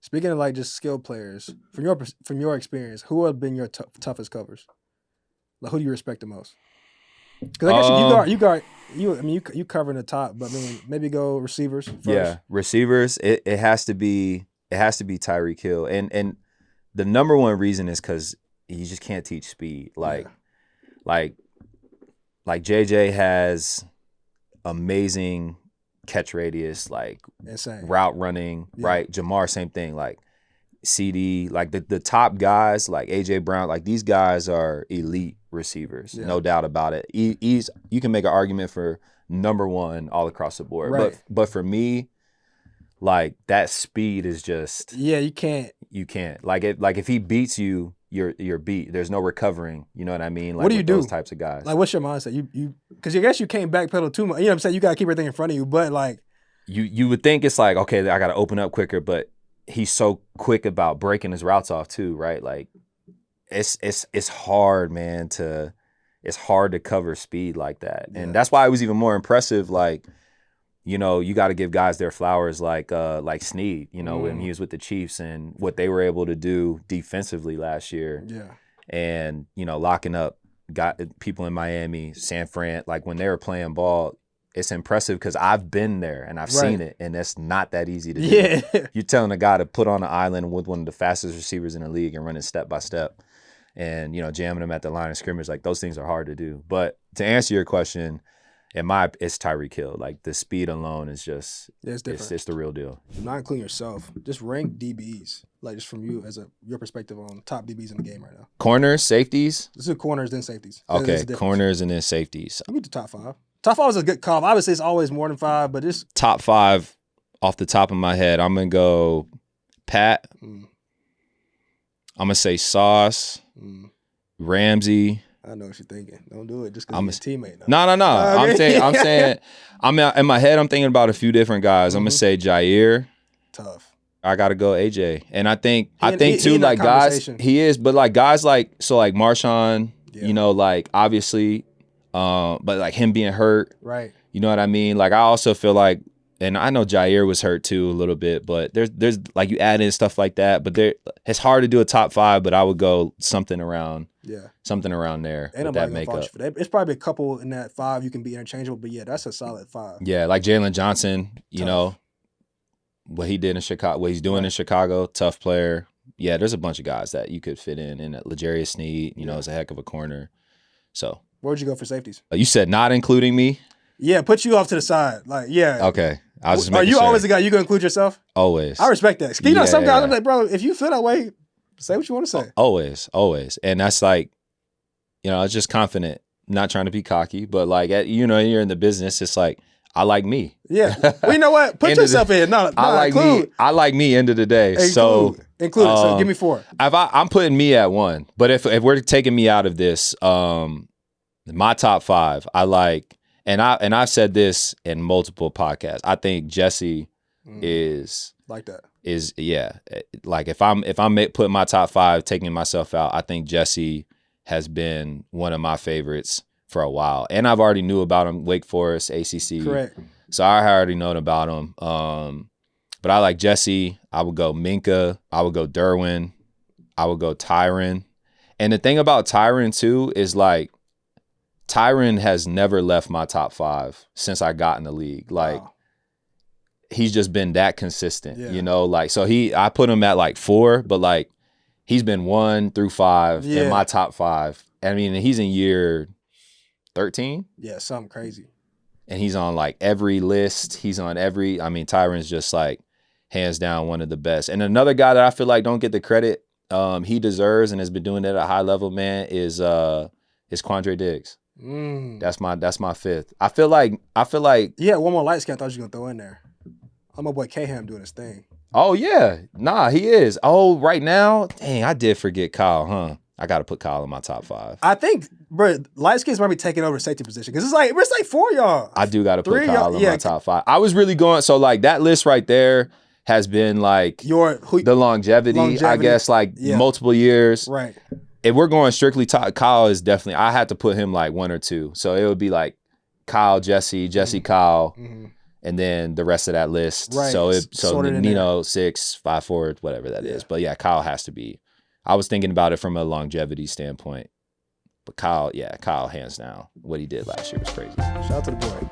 Speaking of like just skilled players, from your experience, who have been your toughest covers? Like who do you respect the most? Because I guess you covering the top, but I mean maybe go receivers first. Yeah, receivers. It has to be Tyreek Hill, and the number one reason is because you just can't teach speed. Like JJ has amazing catch radius, like insane route running, right? Jamar, same thing. Like CD, like the top guys, like AJ Brown, like these guys are elite receivers, no doubt about it. You can make an argument for number one all across the board, right. but for me, like that speed is just you can't like if he beats you, you're beat. There's no recovering. You know what I mean? Like, what do you do? Those types of guys. Like, what's your mindset? You because I guess you can't backpedal too much. You know what I'm saying? You gotta keep everything in front of you, but like you would think it's like, okay, I gotta open up quicker, but he's so quick about breaking his routes off too, right? Like it's hard, man. It's hard to cover speed like that, and that's why it was even more impressive. Like, you know, you got to give guys their flowers, like Snead, you know, when he was with the Chiefs and what they were able to do defensively last year. Yeah. And, you know, locking up people in Miami, San Fran, like when they were playing ball, it's impressive because I've been there and I've seen it, and it's not that easy to do. Yeah. You're telling a guy to put on an island with one of the fastest receivers in the league and running step by step and, you know, jamming them at the line of scrimmage. Like, those things are hard to do. But to answer your question, it's Tyreek Hill. Like, the speed alone is just it's the real deal. Not including yourself. Just rank DBs, like just from you as your perspective on top DBs in the game right now. Corners, safeties. This is corners then safeties. Okay, corners and then safeties. Give me the top five. Top five is a good call. Obviously, it's always more than five, but just top five off the top of my head. I'm gonna go Pat. I'm gonna say Sauce, Ramsey. I know what you're thinking. Don't do it just because you're a teammate. No. Okay. I'm saying, in my head, I'm thinking about a few different guys. I'm gonna say Jair. Tough. I gotta go AJ, and I think too, like guys, he is, but like guys like Marshawn, you know, like obviously, but like him being hurt, right? You know what I mean? Like I also feel like, and I know Jair was hurt too a little bit, but there's like you add in stuff like that, but it's hard to do a top five, but I would go something around there with that makeup. It's probably a couple in that five you can be interchangeable, but yeah, that's a solid five. Yeah, like Jalen Johnson, you know, what he did in Chicago, what he's doing in Chicago, tough player. Yeah, there's a bunch of guys that you could fit in, and L'Jarius Sneed, you know, is a heck of a corner. So where'd you go for safeties? You said not including me? Yeah, put you off to the side. Like, yeah. Okay. I was just Are you sure. always the guy you gonna include yourself? Always. I respect that. You know, some guys are like, bro, if you feel that way, say what you want to say. Always. And that's like, you know, it's just confident, not trying to be cocky, but like, you know, you're in the business. It's like, I like me. Yeah. Well, you know what? Put yourself in. No, I like include. me. I like me. End of the day. Include it. So give me four. I'm putting me at one. But if we're taking me out of this, my top five, I like. And I've said this in multiple podcasts. I think Jesse is like that. Like if I'm putting my top five, taking myself out, I think Jesse has been one of my favorites for a while. And I've already knew about him, Wake Forest, ACC. Correct. So I already known about him. But I like Jesse. I would go Minka. I would go Derwin. I would go Tyron. And the thing about Tyron too is like, Tyron has never left my top five since I got in the league. Like, he's just been that consistent, you know? Like, so I put him at like 4, but like, he's been 1 through 5 in my top 5. I mean, he's in year 13. Yeah, something crazy. And he's on like every list. Tyron's just like hands down one of the best. And another guy that I feel like don't get the credit he deserves and has been doing it at a high level, man, is Quandre Diggs. That's my fifth. I feel like yeah, one more light skin I thought you were gonna throw in there. I'm my boy K-Ham doing his thing. Oh yeah. Nah, he is. Oh, right now, dang, I did forget Kyle, huh? I gotta put Kyle in my top 5. I think, bro, light skins might be taking over the safety position because it's like 4 y'all. I do gotta put Kyle in my top 5. I was really going so like that list right there has been like the longevity, I guess, like multiple years. Right. If we're going strictly top, Kyle is definitely, I had to put him like 1 or 2. So it would be like Kyle, Jesse, Kyle. and then the rest of that list. Right. So Sorted in Nino 6, 5'4", whatever that is. But yeah, Kyle has to be. I was thinking about it from a longevity standpoint. But Kyle, hands down. What he did last year was crazy. Shout out to the boy.